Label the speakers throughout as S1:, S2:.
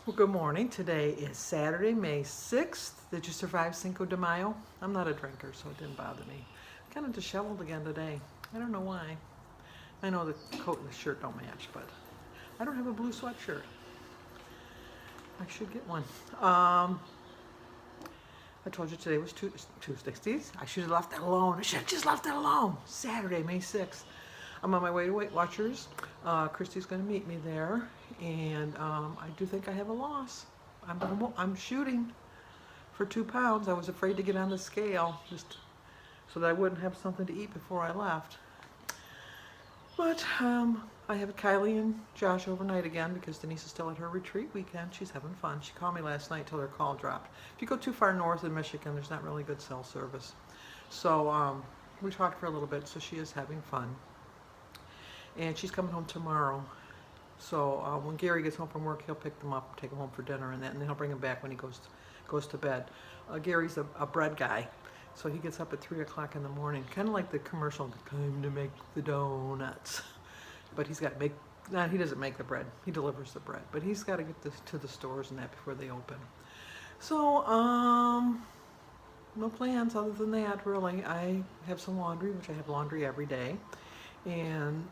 S1: Well, good morning. Today is Saturday, May 6th. Did you survive Cinco de Mayo? I'm not a drinker, so it didn't bother me. Kind of disheveled again today. I don't know why. I know the coat and the shirt don't match, but I don't have a blue sweatshirt. I should get one. I told you today was Tuesday. I should have left that alone. I should have just left it alone. Saturday, May 6th. I'm on my way to Weight Watchers. Christy's going to meet me there, and I do think I have a loss. I'm shooting for 2 pounds. I was afraid to get on the scale just so that I wouldn't have something to eat before I left. But I have Kylie and Josh overnight again because Denise is still at her retreat weekend. She's having fun. She called me last night till her call dropped. If you go too far north in Michigan, there's not really good cell service. So we talked for a little bit, so she is having fun. And she's coming home tomorrow. So when Gary gets home from work, he'll pick them up, take them home for dinner and that, and then he'll bring them back when he goes to bed. Gary's a bread guy, so he gets up at 3 o'clock in the morning, kind of like the commercial, time to make the donuts. But he's got to make, he doesn't make the bread, he delivers the bread, but he's got to get to the stores and that before they open. So, no plans other than that, really. I have some laundry, which I have laundry every day. And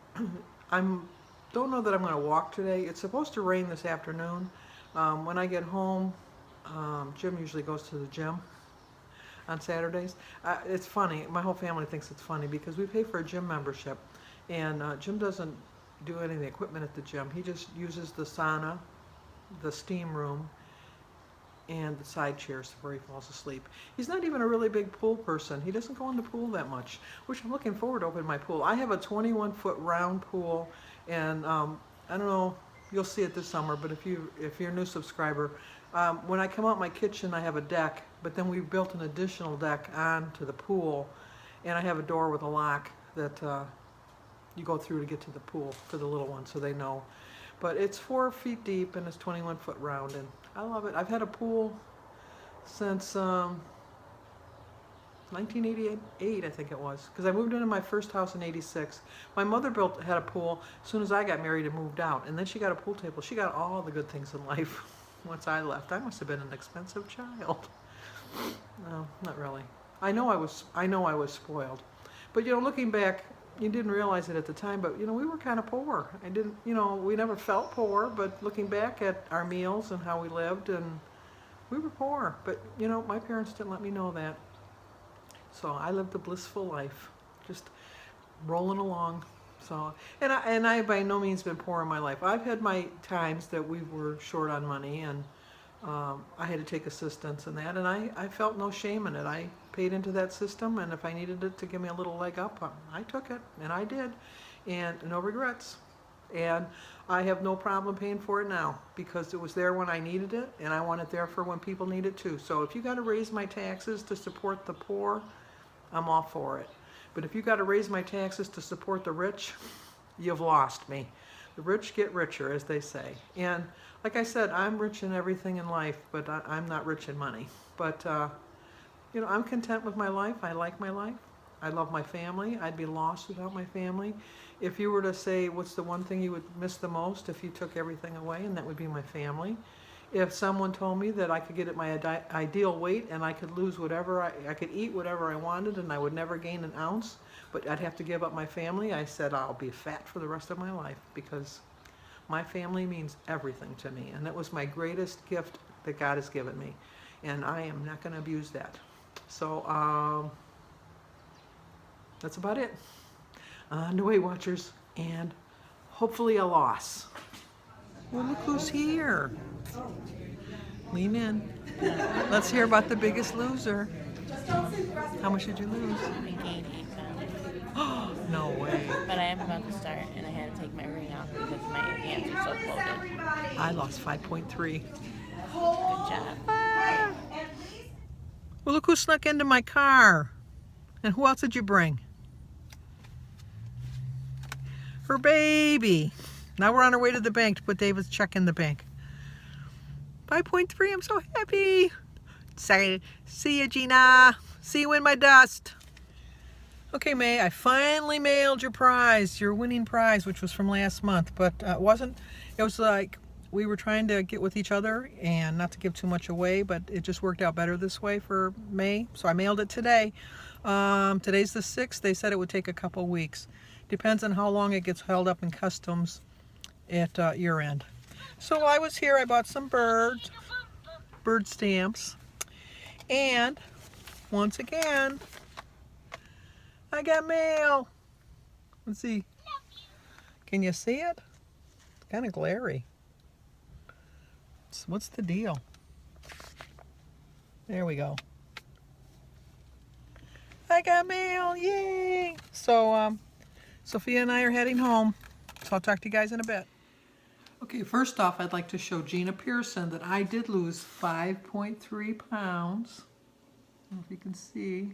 S1: don't know that I'm going to walk today. It's supposed to rain this afternoon. When I get home, Jim usually goes to the gym on Saturdays. It's funny. My whole family thinks it's funny because we pay for a gym membership, and Jim doesn't do any of the equipment at the gym. He just uses the sauna, the steam room, and the side chairs where he falls asleep. He's not even a really big pool person. He doesn't go in the pool that much, which I'm looking forward to opening my pool. I have a 21-foot round pool, and I don't know, you'll see it this summer, but if you're a new subscriber, when I come out my kitchen, I have a deck, but then we built an additional deck onto the pool, and I have a door with a lock that you go through to get to the pool for the little ones, so they know. But it's 4 feet deep and it's 21 foot round, and I love it. I've had a pool since 1988, I think it was, because I moved into my first house in '86. My mother had a pool as soon as I got married and moved out, and then she got a pool table. She got all the good things in life once I left. I must have been an expensive child. No, not really. I know I was spoiled, but looking back, you didn't realize it at the time, but we were kind of poor. We never felt poor, but looking back at our meals and how we lived, and we were poor. But my parents didn't let me know that. So I lived a blissful life, just rolling along. So, and I by no means been poor in my life. I've had my times that we were short on money, and I had to take assistance in that, and I felt no shame in it. I paid into that system, and if I needed it to give me a little leg up, I took it, and I did, and no regrets. And I have no problem paying for it now because it was there when I needed it, and I want it there for when people need it too. So if you got to raise my taxes to support the poor, I'm all for it. But if you got to raise my taxes to support the rich, you've lost me. The rich get richer, as they say. And like I said, I'm rich in everything in life, but I'm not rich in money. But I'm content with my life. I like my life. I love my family. I'd be lost without my family. If you were to say, what's the one thing you would miss the most if you took everything away, and that would be my family. If someone told me that I could get at my ideal weight and I could lose whatever, I could eat whatever I wanted and I would never gain an ounce, but I'd have to give up my family, I said I'll be fat for the rest of my life because my family means everything to me. And that was my greatest gift that God has given me. And I am not going to abuse that. So that's about it. On to Weight Watchers, and hopefully a loss. Well, look who's here. Lean in. Let's hear about the Biggest Loser. How much did you lose?
S2: I gained 8 pounds.
S1: No way.
S2: But I am about to start, and I had to take my ring off because my hands are so bloated.
S1: I lost 5.3.
S2: Good job.
S1: Well, look who snuck into my car. And who else did you bring? Her baby. Now we're on our way to the bank to put David's check in the bank. 5.3, I'm so happy. Say, see you, Gina. See you in my dust. Okay, May, I finally mailed your prize, your winning prize, which was from last month, but it was like we were trying to get with each other and not to give too much away, but it just worked out better this way for May. So I mailed it today. Today's the 6th. They said it would take a couple weeks. Depends on how long it gets held up in customs at year end. So while I was here, I bought some bird stamps. And once again, I got mail. Let's see. Can you see it? It's kind of glary. So what's the deal? There we go. I got mail, yay! So Sophia and I are heading home. So I'll talk to you guys in a bit. Okay, first off, I'd like to show Gina Pearson that I did lose 5.3 pounds. I don't know if you can see.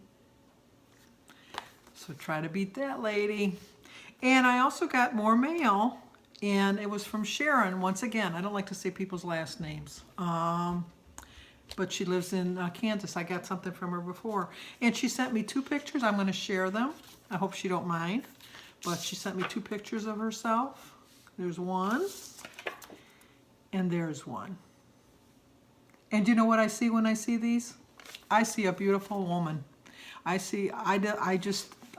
S1: So try to beat that lady. And I also got more mail, and it was from Sharon. Once again, I don't like to say people's last names. But she lives in Kansas. I got something from her before. And she sent me 2 pictures. I'm going to share them. I hope she don't mind. But she sent me 2 pictures of herself. There's one. And there's one. And you know what I see when I see these? I see a beautiful woman. I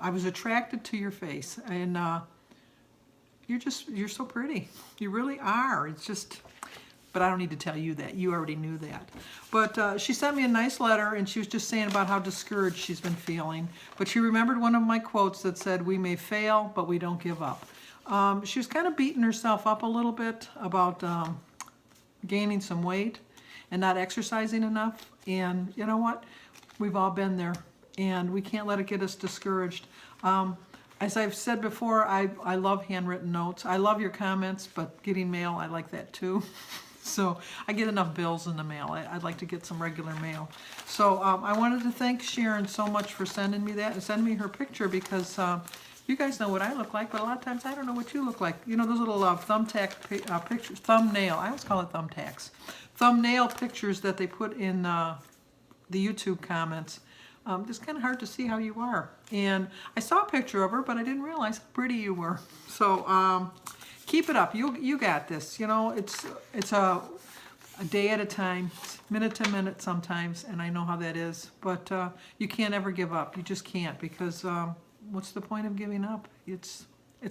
S1: was attracted to your face. And you're so pretty. You really are. It's just... But I don't need to tell you that. You already knew that. But she sent me a nice letter, and she was just saying about how discouraged she's been feeling. But she remembered one of my quotes that said, "We may fail, but we don't give up." She was kind of beating herself up a little bit about gaining some weight and not exercising enough. And you know what? We've all been there, and we can't let it get us discouraged. As I've said before, I love handwritten notes. I love your comments, but getting mail, I like that too. So I get enough bills in the mail. I'd like to get some regular mail. So I wanted to thank Sharon so much for sending me that and sending me her picture, because you guys know what I look like, but a lot of times I don't know what you look like. You know those little thumbtack pictures, thumbnail, I always call it thumbtacks. Thumbnail pictures that they put in the YouTube comments. It's kind of hard to see how you are. And I saw a picture of her, but I didn't realize how pretty you were. So keep it up. You got this. You know, it's a day at a time, minute to minute sometimes, and I know how that is. But you can't ever give up. You just can't, because what's the point of giving up? It's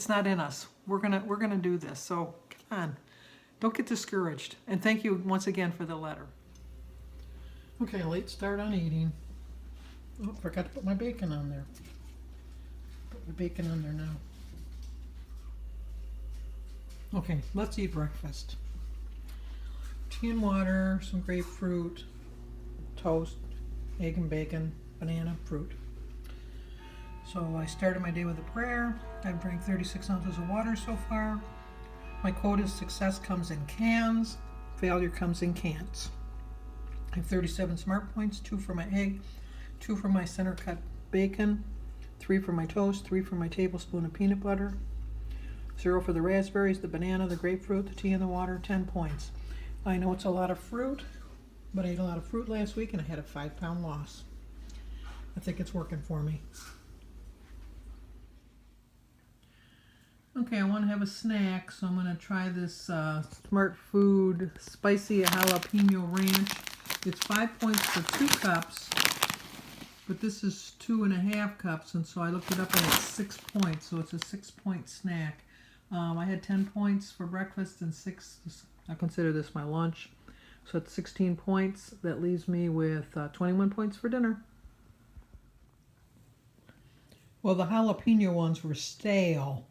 S1: not in us. We're gonna do this. So come on, don't get discouraged. And thank you once again for the letter. Okay, late start on eating. Oh, forgot to put my bacon on there. Put my bacon on there now. Okay, let's eat breakfast. Tea and water, some grapefruit, toast, egg and bacon, banana, fruit. So I started my day with a prayer. I've drank 36 ounces of water so far. My quote is, "Success comes in cans, failure comes in cans." I have 37 smart points, 2 for my egg, 2 for my center cut bacon, 3 for my toast, 3 for my tablespoon of peanut butter, 0 for the raspberries, the banana, the grapefruit, the tea, and the water, 10 points. I know it's a lot of fruit, but I ate a lot of fruit last week and I had a 5-pound loss. I think it's working for me. Okay, I want to have a snack, so I'm going to try this Smart Food Spicy Jalapeno Ranch. It's 5 points for 2 cups. But this is 2.5 cups, and so I looked it up and it's 6 points, so it's a 6-point snack. I had 10 points for breakfast and 6, I consider this my lunch. So it's 16 points. That leaves me with 21 points for dinner. Well, the jalapeno ones were stale.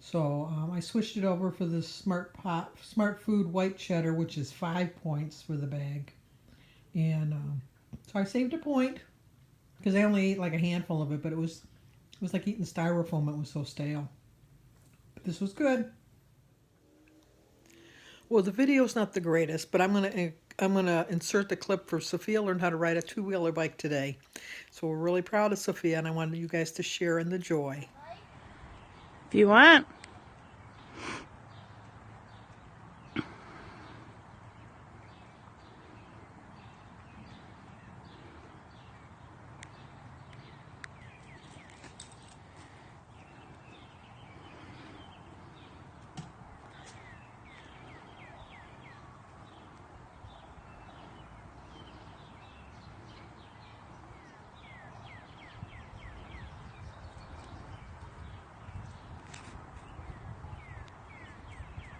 S1: So I switched it over for the Smart Food White Cheddar, which is 5 points for the bag. And so I saved a point, because I only ate like a handful of it, but it was like eating styrofoam. It was so stale. But this was good. Well, the video's not the greatest, but I'm gonna insert the clip for Sophia learned how to ride a 2-wheeler bike today. So we're really proud of Sophia, and I wanted you guys to share in the joy.
S2: If you want.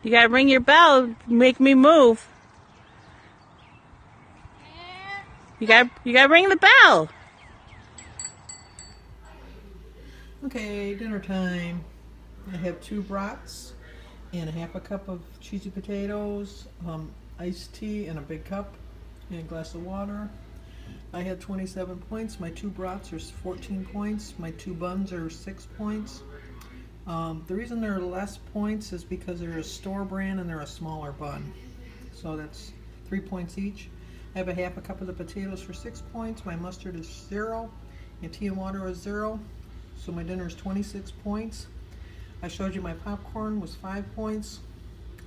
S2: You gotta ring your bell. Make me move. You gotta ring the bell.
S1: Okay, dinner time. I have 2 brats and a half a cup of cheesy potatoes, iced tea in a big cup, and a glass of water. I had 27 points. My 2 brats are 14 points. My 2 buns are 6 points. The reason they're less points is because they're a store brand and they're a smaller bun. So that's 3 points each. I have a half a cup of the potatoes for 6 points. My mustard is 0. And tea and water is 0. So my dinner is 26 points. I showed you my popcorn was 5 points.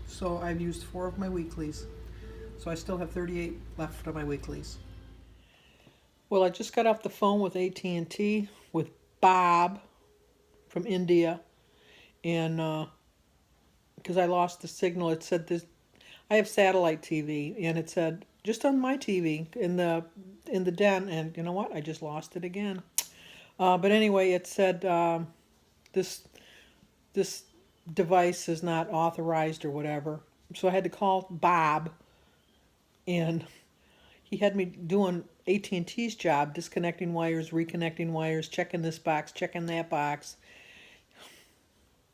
S1: So I've used 4 of my weeklies. So I still have 38 left of my weeklies. Well, I just got off the phone with AT&T with Bob from India. And because I lost the signal, it said this. I have satellite TV, and it said just on my TV in the den, and you know what? I just lost it again. But anyway, it said this device is not authorized or whatever. So I had to call Bob, and he had me doing AT&T's job, disconnecting wires, reconnecting wires, checking this box, checking that box.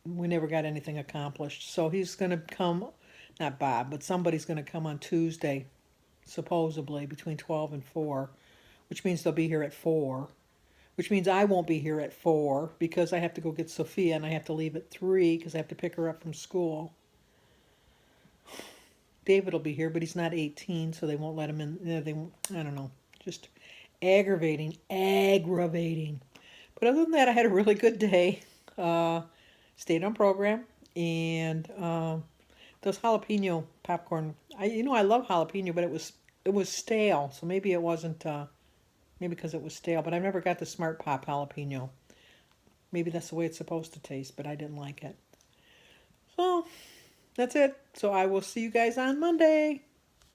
S1: We never got anything accomplished. So he's going to come, not Bob, but somebody's going to come on Tuesday, supposedly, between 12 and 4, which means they'll be here at 4, which means I won't be here at 4 because I have to go get Sophia and I have to leave at 3 because I have to pick her up from school. David will be here, but he's not 18, so they won't let him in. I don't know. Just aggravating. But other than that, I had a really good day. Stayed on program, and those jalapeno popcorn. I love jalapeno, but it was stale, so maybe it wasn't. Maybe because it was stale. But I never got the Smart Pop jalapeno. Maybe that's the way it's supposed to taste, but I didn't like it. So that's it. So I will see you guys on Monday.